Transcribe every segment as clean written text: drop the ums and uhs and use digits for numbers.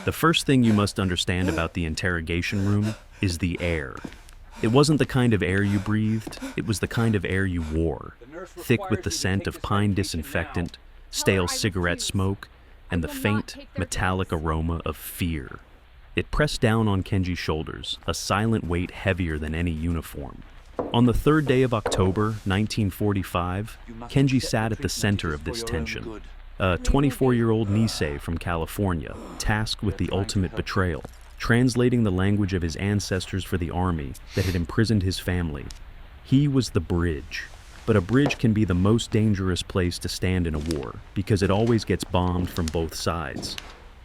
The first thing you must understand about the interrogation room is the air. It wasn't the kind of air you breathed, it was the kind of air you wore, thick with the scent of pine disinfectant, stale cigarette smoke, and the faint, metallic aroma of fear. It pressed down on Kenji's shoulders, a silent weight heavier than any uniform. On the 3rd day of October, 1945, Kenji sat at the center of this tension. A 24-year-old Nisei from California, tasked with the ultimate betrayal, translating the language of his ancestors for the army that had imprisoned his family. He was the bridge. But a bridge can be the most dangerous place to stand in a war, because it always gets bombed from both sides.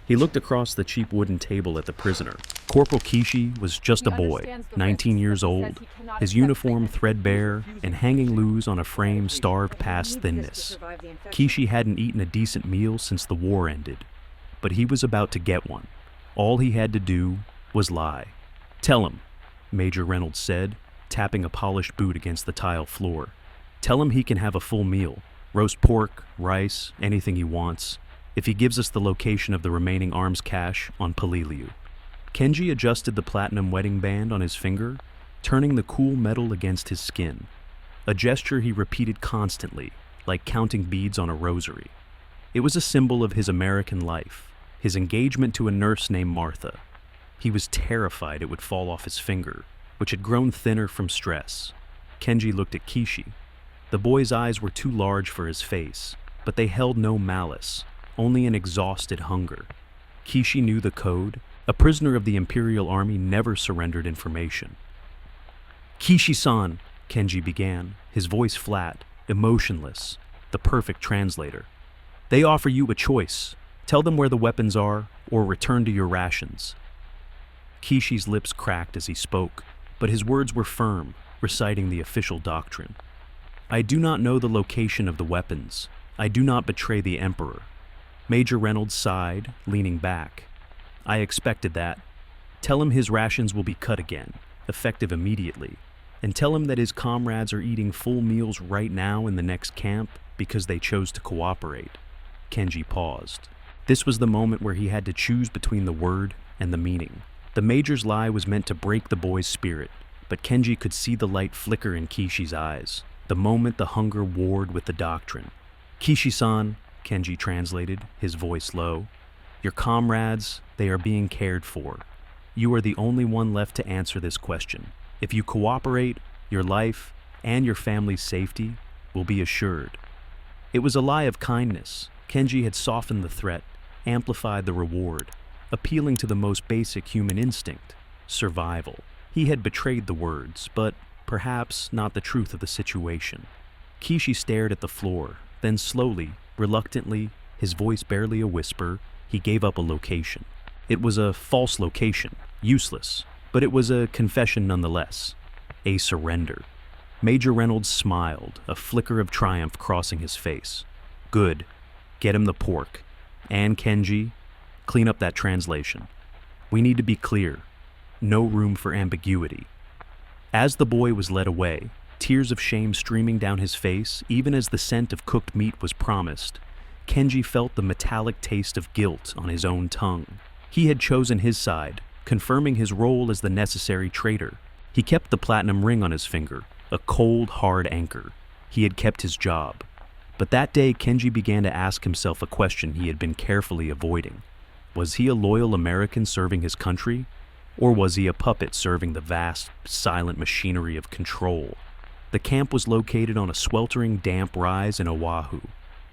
He looked across the cheap wooden table at the prisoner. Corporal Kishi was just a boy, 19 years old, his uniform threadbare and hanging loose on a frame starved past thinness. Kishi hadn't eaten a decent meal since the war ended, but he was about to get one. All he had to do was lie. "Tell him," Major Reynolds said, tapping a polished boot against the tile floor. "Tell him he can have a full meal, roast pork, rice, anything he wants, if he gives us the location of the remaining arms cache on Paliliu." Kenji adjusted the platinum wedding band on his finger, turning the cool metal against his skin. A gesture he repeated constantly, like counting beads on a rosary. It was a symbol of his American life, his engagement to a nurse named Martha. He was terrified it would fall off his finger, which had grown thinner from stress. Kenji looked at Kishi. The boy's eyes were too large for his face, but they held no malice, only an exhausted hunger. Kishi knew the code. A prisoner of the Imperial Army never surrendered information. "Kishi-san," Kenji began, his voice flat, emotionless, the perfect translator. "They offer you a choice. Tell them where the weapons are, or return to your rations." Kishi's lips cracked as he spoke, but his words were firm, reciting the official doctrine. "I do not know the location of the weapons. I do not betray the Emperor." Major Reynolds sighed, leaning back. "I expected that. Tell him his rations will be cut again, effective immediately. And tell him that his comrades are eating full meals right now in the next camp because they chose to cooperate." Kenji paused. This was the moment where he had to choose between the word and the meaning. The Major's lie was meant to break the boy's spirit, but Kenji could see the light flicker in Kishi's eyes, the moment the hunger warred with the doctrine. "Kishi-san," Kenji translated, his voice low, "your comrades, they are being cared for. You are the only one left to answer this question. If you cooperate, your life and your family's safety will be assured." It was a lie of kindness. Kenji had softened the threat, amplified the reward, appealing to the most basic human instinct, survival. He had betrayed the words, but perhaps not the truth of the situation. Kishi stared at the floor, then slowly, reluctantly, his voice barely a whisper, he gave up a location. It was a false location, useless, but it was a confession nonetheless. A surrender. Major Reynolds smiled, a flicker of triumph crossing his face. "Good. Get him the pork. And Kenji, clean up that translation. We need to be clear. No room for ambiguity." As the boy was led away, tears of shame streaming down his face, even as the scent of cooked meat was promised, Kenji felt the metallic taste of guilt on his own tongue. He had chosen his side, confirming his role as the necessary traitor. He kept the platinum ring on his finger, a cold, hard anchor. He had kept his job. But that day, Kenji began to ask himself a question he had been carefully avoiding. Was he a loyal American serving his country? Or was he a puppet serving the vast, silent machinery of control? The camp was located on a sweltering, damp rise in Oahu.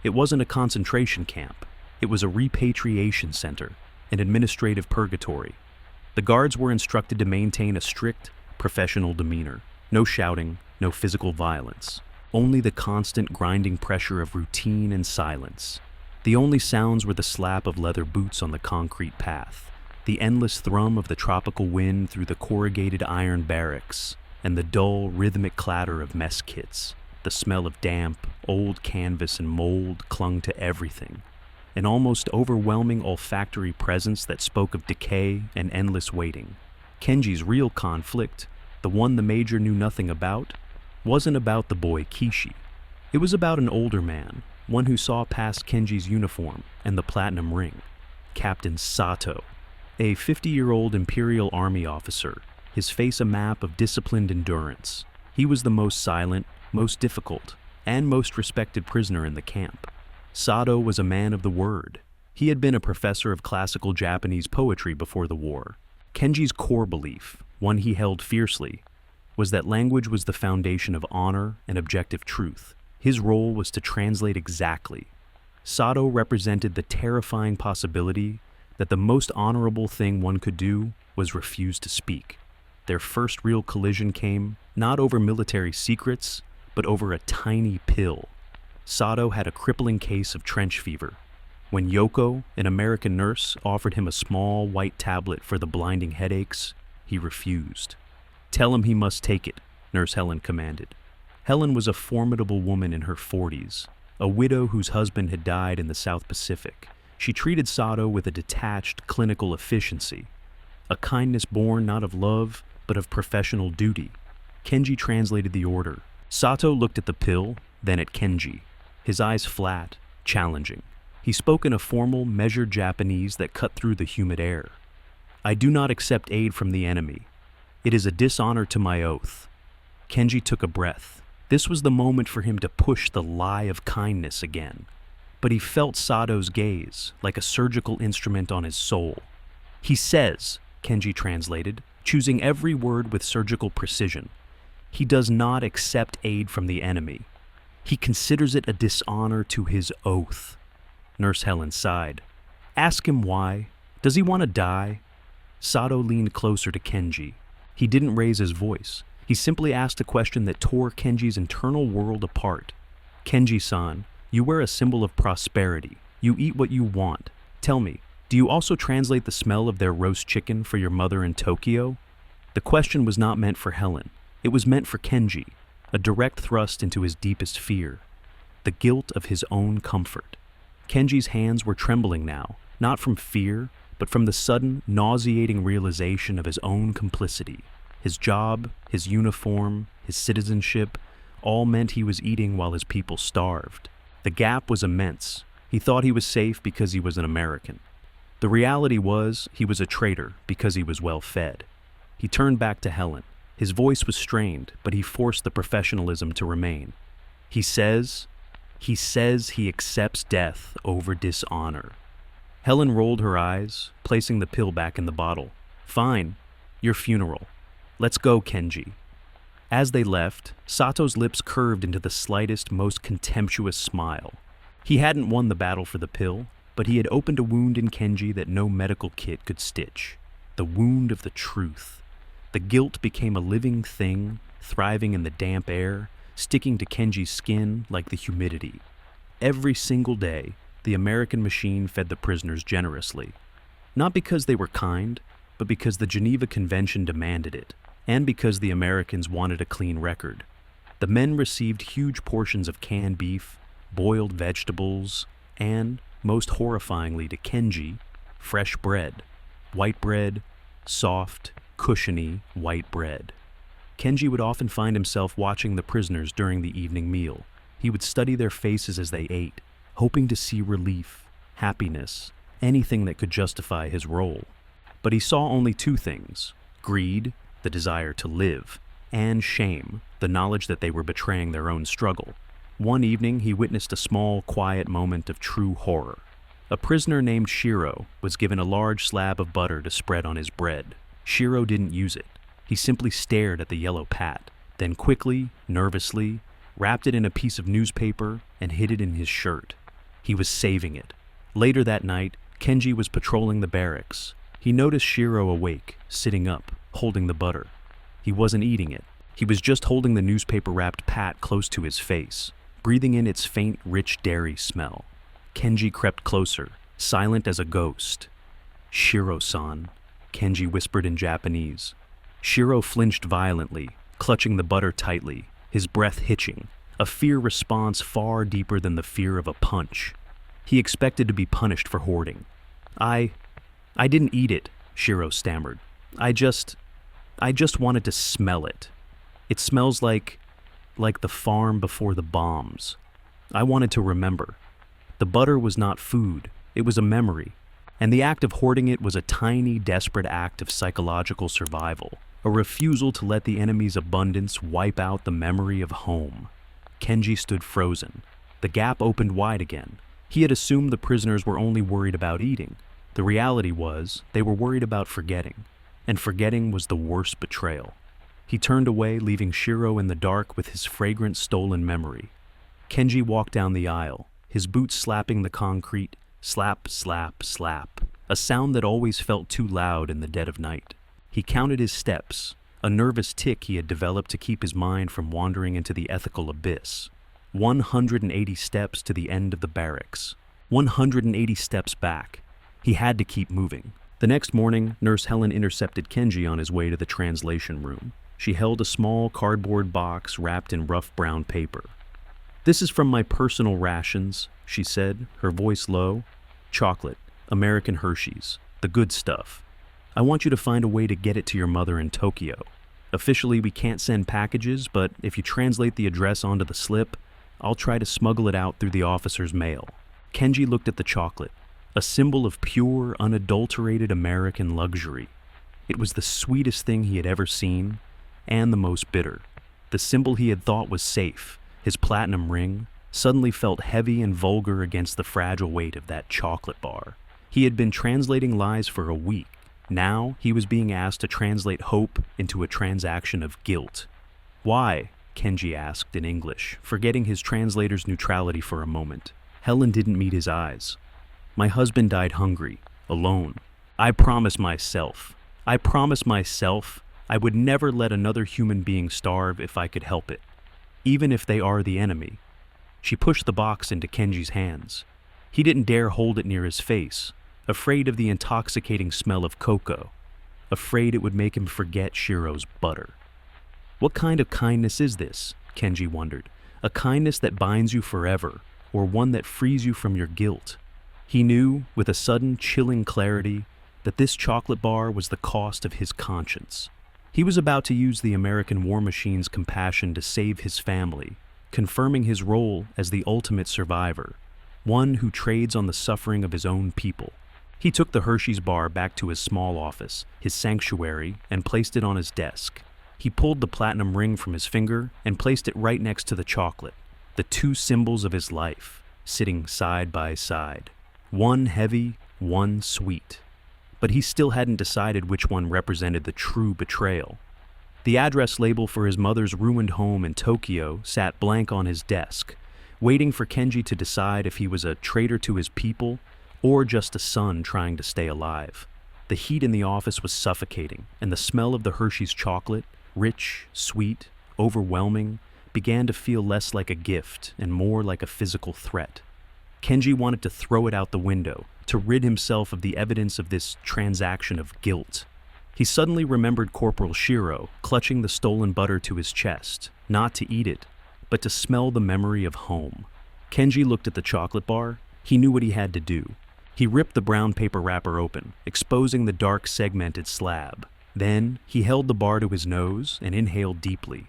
It wasn't a concentration camp. It was a repatriation center, an administrative purgatory. The guards were instructed to maintain a strict, professional demeanor. No shouting, no physical violence. Only the constant grinding pressure of routine and silence. The only sounds were the slap of leather boots on the concrete path, the endless thrum of the tropical wind through the corrugated iron barracks, and the dull, rhythmic clatter of mess kits. The smell of damp, old canvas and mold clung to everything, an almost overwhelming olfactory presence that spoke of decay and endless waiting. Kenji's real conflict, the one the Major knew nothing about, wasn't about the boy Kishi. It was about an older man, one who saw past Kenji's uniform and the platinum ring. Captain Sato. A 50-year-old Imperial Army officer, his face a map of disciplined endurance. He was the most silent, most difficult, and most respected prisoner in the camp. Sato was a man of the word. He had been a professor of classical Japanese poetry before the war. Kenji's core belief, one he held fiercely, was that language was the foundation of honor and objective truth. His role was to translate exactly. Sato represented the terrifying possibility that the most honorable thing one could do was refuse to speak. Their first real collision came not over military secrets, but over a tiny pill. Sato had a crippling case of trench fever. When Yoko, an American nurse, offered him a small white tablet for the blinding headaches, he refused. "Tell him he must take it," Nurse Helen commanded. Helen was a formidable woman in her 40s, a widow whose husband had died in the South Pacific. She treated Sato with a detached, clinical efficiency, a kindness born not of love, but of professional duty. Kenji translated the order. Sato looked at the pill, then at Kenji, his eyes flat, challenging. He spoke in a formal, measured Japanese that cut through the humid air. "I do not accept aid from the enemy. It is a dishonor to my oath." Kenji took a breath. This was the moment for him to push the lie of kindness again. But he felt Sato's gaze, like a surgical instrument on his soul. "He says," Kenji translated, choosing every word with surgical precision, "he does not accept aid from the enemy. He considers it a dishonor to his oath." Nurse Helen sighed. "Ask him why. Does he want to die?" Sato leaned closer to Kenji. He didn't raise his voice. He simply asked a question that tore Kenji's internal world apart. "Kenji-san, you wear a symbol of prosperity. You eat what you want. Tell me, do you also translate the smell of their roast chicken for your mother in Tokyo?" The question was not meant for Helen. It was meant for Kenji, a direct thrust into his deepest fear, the guilt of his own comfort. Kenji's hands were trembling now, not from fear, but from the sudden, nauseating realization of his own complicity. His job, his uniform, his citizenship, all meant he was eating while his people starved. The gap was immense. He thought he was safe because he was an American. The reality was he was a traitor because he was well fed. He turned back to Helen. His voice was strained, but he forced the professionalism to remain. He says he accepts death over dishonor." Helen rolled her eyes, placing the pill back in the bottle. "Fine, your funeral. Let's go, Kenji." As they left, Sato's lips curved into the slightest, most contemptuous smile. He hadn't won the battle for the pill, but he had opened a wound in Kenji that no medical kit could stitch. The wound of the truth. The guilt became a living thing, thriving in the damp air, sticking to Kenji's skin like the humidity. Every single day, the American machine fed the prisoners generously. Not because they were kind, but because the Geneva Convention demanded it, and because the Americans wanted a clean record. The men received huge portions of canned beef, boiled vegetables, and, most horrifyingly to Kenji, fresh bread. White bread, soft, cushiony white bread. Kenji would often find himself watching the prisoners during the evening meal. He would study their faces as they ate, hoping to see relief, happiness, anything that could justify his role. But he saw only two things: greed, the desire to live, and shame, the knowledge that they were betraying their own struggle. One evening, he witnessed a small, quiet moment of true horror. A prisoner named Shiro was given a large slab of butter to spread on his bread. Shiro didn't use it. He simply stared at the yellow pat, then quickly, nervously, wrapped it in a piece of newspaper and hid it in his shirt. He was saving it. Later that night, Kenji was patrolling the barracks. He noticed Shiro awake, sitting up, holding the butter. He wasn't eating it. He was just holding the newspaper-wrapped pat close to his face, breathing in its faint, rich dairy smell. Kenji crept closer, silent as a ghost. "Shiro-san," Kenji whispered in Japanese. Shiro flinched violently, clutching the butter tightly, his breath hitching, a fear response far deeper than the fear of a punch. He expected to be punished for hoarding. I didn't eat it," Shiro stammered. I just wanted to smell it. It smells like the farm before the bombs. I wanted to remember. The butter was not food, it was a memory. And the act of hoarding it was a tiny, desperate act of psychological survival, a refusal to let the enemy's abundance wipe out the memory of home. Kenji stood frozen. The gap opened wide again. He had assumed the prisoners were only worried about eating. The reality was, they were worried about forgetting. And forgetting was the worst betrayal. He turned away, leaving Shiro in the dark with his fragrant stolen memory. Kenji walked down the aisle, his boots slapping the concrete, slap, slap, slap, a sound that always felt too loud in the dead of night. He counted his steps, a nervous tic he had developed to keep his mind from wandering into the ethical abyss. 180 steps to the end of the barracks. 180 steps back. He had to keep moving. The next morning, Nurse Helen intercepted Kenji on his way to the translation room. She held a small cardboard box wrapped in rough brown paper. "This is from my personal rations," she said, her voice low. "Chocolate, American Hershey's, the good stuff. I want you to find a way to get it to your mother in Tokyo. Officially, we can't send packages, but if you translate the address onto the slip, I'll try to smuggle it out through the officer's mail." Kenji looked at the chocolate, a symbol of pure, unadulterated American luxury. It was the sweetest thing he had ever seen, and the most bitter. The symbol he had thought was safe, his platinum ring, suddenly felt heavy and vulgar against the fragile weight of that chocolate bar. He had been translating lies for a week. Now he was being asked to translate hope into a transaction of guilt. "Why?" Kenji asked in English, forgetting his translator's neutrality for a moment. Helen didn't meet his eyes. "My husband died hungry, alone. I promised myself I would never let another human being starve if I could help it, even if they are the enemy." She pushed the box into Kenji's hands. He didn't dare hold it near his face, afraid of the intoxicating smell of cocoa, afraid it would make him forget Shiro's butter. What kind of kindness is this? Kenji wondered. A kindness that binds you forever, or one that frees you from your guilt? He knew, with a sudden, chilling clarity, that this chocolate bar was the cost of his conscience. He was about to use the American war machine's compassion to save his family, confirming his role as the ultimate survivor, one who trades on the suffering of his own people. He took the Hershey's bar back to his small office, his sanctuary, and placed it on his desk. He pulled the platinum ring from his finger and placed it right next to the chocolate, the two symbols of his life, sitting side by side. One heavy, one sweet. But he still hadn't decided which one represented the true betrayal. The address label for his mother's ruined home in Tokyo sat blank on his desk, waiting for Kenji to decide if he was a traitor to his people or just a son trying to stay alive. The heat in the office was suffocating, and the smell of the Hershey's chocolate, rich, sweet, overwhelming, began to feel less like a gift and more like a physical threat. Kenji wanted to throw it out the window, to rid himself of the evidence of this transaction of guilt. He suddenly remembered Corporal Shiro clutching the stolen butter to his chest, not to eat it, but to smell the memory of home. Kenji looked at the chocolate bar. He knew what he had to do. He ripped the brown paper wrapper open, exposing the dark segmented slab. Then he held the bar to his nose and inhaled deeply.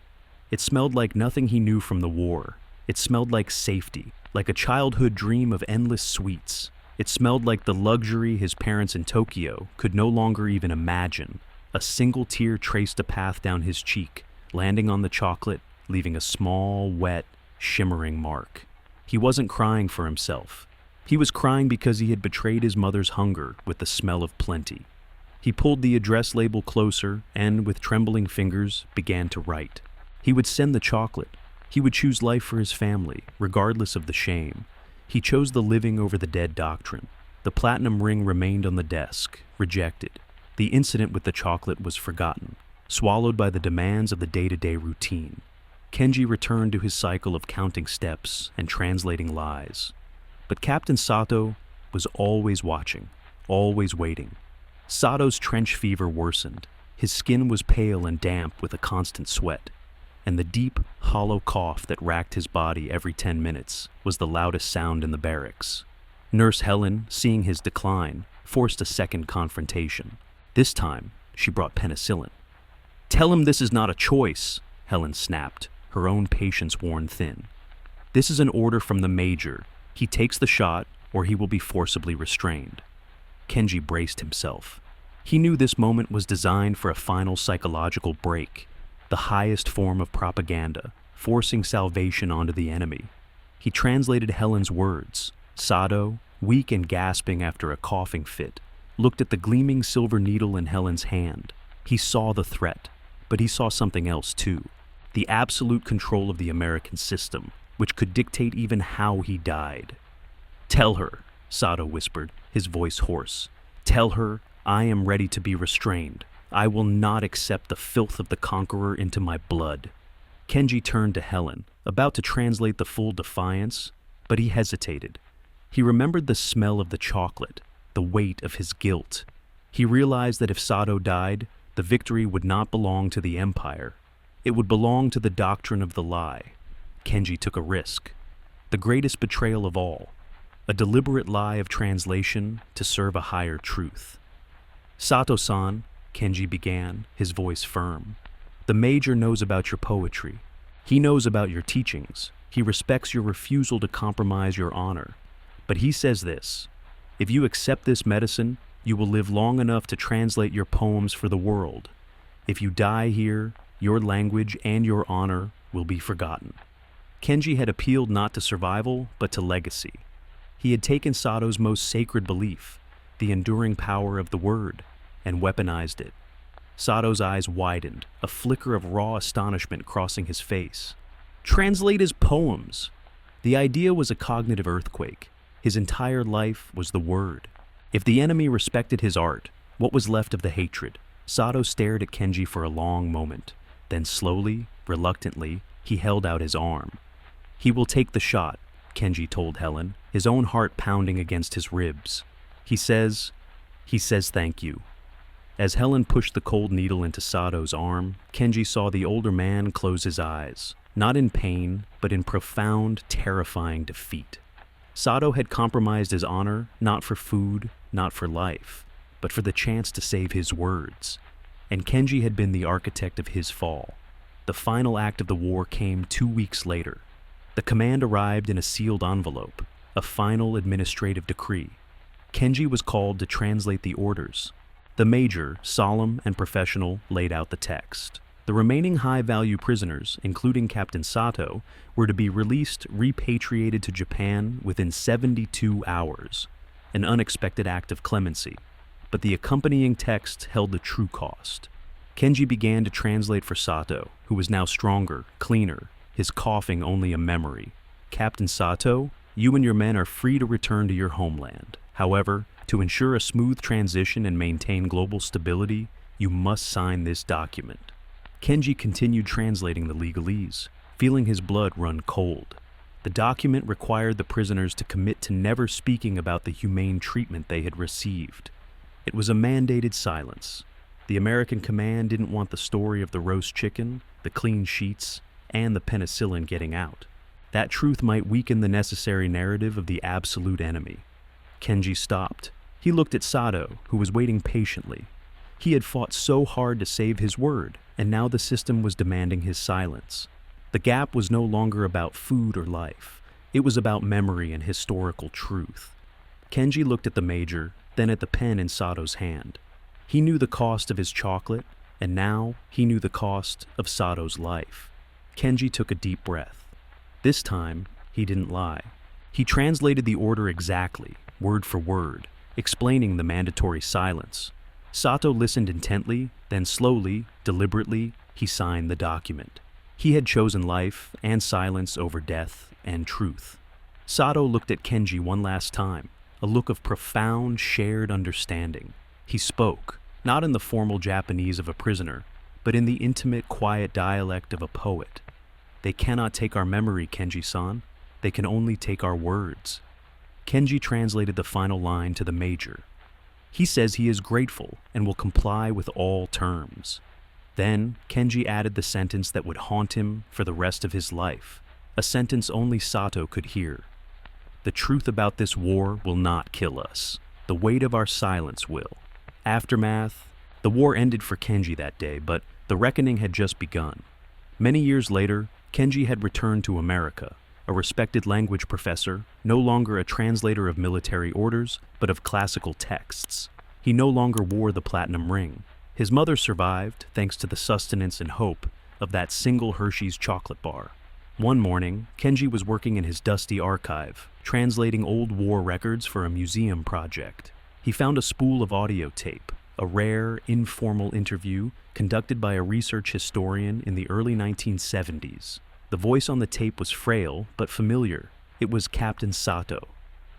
It smelled like nothing he knew from the war. It smelled like safety, like a childhood dream of endless sweets. It smelled like the luxury his parents in Tokyo could no longer even imagine. A single tear traced a path down his cheek, landing on the chocolate, leaving a small, wet, shimmering mark. He wasn't crying for himself. He was crying because he had betrayed his mother's hunger with the smell of plenty. He pulled the address label closer and, with trembling fingers, began to write. He would send the chocolate. He would choose life for his family, regardless of the shame. He chose the living over the dead doctrine. The platinum ring remained on the desk, rejected. The incident with the chocolate was forgotten, swallowed by the demands of the day-to-day routine. Kenji returned to his cycle of counting steps and translating lies. But Captain Sato was always watching, always waiting. Sato's trench fever worsened. His skin was pale and damp with a constant sweat, and the deep, hollow cough that racked his body every 10 minutes was the loudest sound in the barracks. Nurse Helen, seeing his decline, forced a second confrontation. This time, she brought penicillin. "Tell him this is not a choice," Helen snapped, her own patience worn thin. "This is an order from the major. He takes the shot, or he will be forcibly restrained." Kenji braced himself. He knew this moment was designed for a final psychological break, the highest form of propaganda, forcing salvation onto the enemy. He translated Helen's words. Sato, weak and gasping after a coughing fit, looked at the gleaming silver needle in Helen's hand. He saw the threat, but he saw something else too. The absolute control of the American system, which could dictate even how he died. "Tell her," Sato whispered, his voice hoarse. "Tell her I am ready to be restrained. I will not accept the filth of the conqueror into my blood." Kenji turned to Helen, about to translate the full defiance, but he hesitated. He remembered the smell of the chocolate, the weight of his guilt. He realized that if Sato died, the victory would not belong to the Empire. It would belong to the doctrine of the lie. Kenji took a risk. The greatest betrayal of all. A deliberate lie of translation to serve a higher truth. "Sato-san," Kenji began, his voice firm. "The Major knows about your poetry. He knows about your teachings. He respects your refusal to compromise your honor. But he says this: if you accept this medicine, you will live long enough to translate your poems for the world. If you die here, your language and your honor will be forgotten." Kenji had appealed not to survival, but to legacy. He had taken Sato's most sacred belief, the enduring power of the word, and weaponized it. Sato's eyes widened, a flicker of raw astonishment crossing his face. Translate his poems! The idea was a cognitive earthquake. His entire life was the word. If the enemy respected his art, what was left of the hatred? Sato stared at Kenji for a long moment. Then slowly, reluctantly, he held out his arm. "He will take the shot," Kenji told Helen, his own heart pounding against his ribs. He says thank you." As Helen pushed the cold needle into Sato's arm, Kenji saw the older man close his eyes, not in pain, but in profound, terrifying defeat. Sato had compromised his honor, not for food, not for life, but for the chance to save his words. And Kenji had been the architect of his fall. The final act of the war came 2 weeks later. The command arrived in a sealed envelope, a final administrative decree. Kenji was called to translate the orders. The Major, solemn and professional, laid out the text. The remaining high-value prisoners, including Captain Sato, were to be released, repatriated to Japan within 72 hours. An unexpected act of clemency. But the accompanying text held the true cost. Kenji began to translate for Sato, who was now stronger, cleaner, his coughing only a memory. "Captain Sato, you and your men are free to return to your homeland. However, to ensure a smooth transition and maintain global stability, you must sign this document." Kenji continued translating the legalese, feeling his blood run cold. The document required the prisoners to commit to never speaking about the humane treatment they had received. It was a mandated silence. The American command didn't want the story of the roast chicken, the clean sheets, and the penicillin getting out. That truth might weaken the necessary narrative of the absolute enemy. Kenji stopped. He looked at Sato, who was waiting patiently. He had fought so hard to save his word, and now the system was demanding his silence. The gap was no longer about food or life. It was about memory and historical truth. Kenji looked at the Major, then at the pen in Sato's hand. He knew the cost of his chocolate, and now he knew the cost of Sato's life. Kenji took a deep breath. This time, he didn't lie. He translated the order exactly, word for word, explaining the mandatory silence. Sato listened intently, then slowly, deliberately, he signed the document. He had chosen life and silence over death and truth. Sato looked at Kenji one last time, a look of profound, shared understanding. He spoke, not in the formal Japanese of a prisoner, but in the intimate, quiet dialect of a poet. "They cannot take our memory, Kenji-san. They can only take our words." Kenji translated the final line to the Major. He says he is grateful and will comply with all terms. Then, Kenji added the sentence that would haunt him for the rest of his life, a sentence only Sato could hear. "The truth about this war will not kill us. The weight of our silence will." Aftermath. The war ended for Kenji that day, but the reckoning had just begun. Many years later, Kenji had returned to America, a respected language professor, no longer a translator of military orders, but of classical texts. He no longer wore the platinum ring. His mother survived thanks to the sustenance and hope of that single Hershey's chocolate bar. One morning, Kenji was working in his dusty archive, translating old war records for a museum project. He found a spool of audio tape, a rare, informal interview conducted by a research historian in the early 1970s. The voice on the tape was frail but familiar. It was Captain Sato.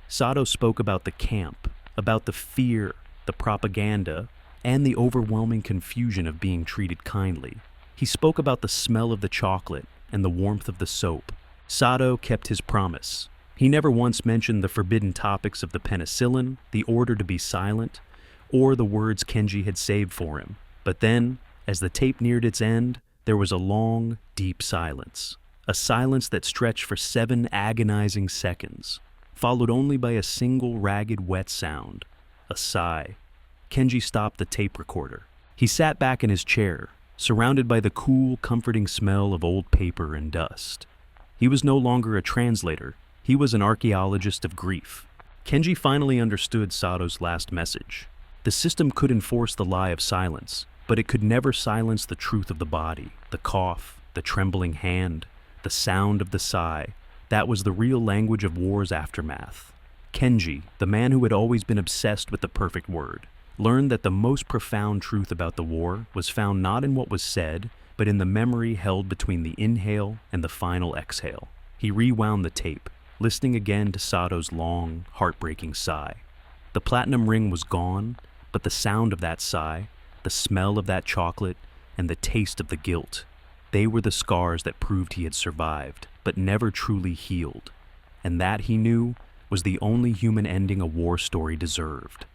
Sato spoke about the camp, about the fear, the propaganda, and the overwhelming confusion of being treated kindly. He spoke about the smell of the chocolate and the warmth of the soap. Sato kept his promise. He never once mentioned the forbidden topics of the penicillin, the order to be silent, or the words Kenji had saved for him. But then, as the tape neared its end, there was a long, deep silence. A silence that stretched for 7 agonizing seconds, followed only by a single ragged wet sound, a sigh. Kenji stopped the tape recorder. He sat back in his chair, surrounded by the cool, comforting smell of old paper and dust. He was no longer a translator. He was an archaeologist of grief. Kenji finally understood Sato's last message. The system could enforce the lie of silence, but it could never silence the truth of the body, the cough, the trembling hand, the sound of the sigh. That was the real language of war's aftermath. Kenji, the man who had always been obsessed with the perfect word, learned that the most profound truth about the war was found not in what was said, but in the memory held between the inhale and the final exhale. He rewound the tape, listening again to Sato's long, heartbreaking sigh. The platinum ring was gone, but the sound of that sigh, the smell of that chocolate, and the taste of the guilt, they were the scars that proved he had survived, but never truly healed. And that, he knew, was the only human ending a war story deserved.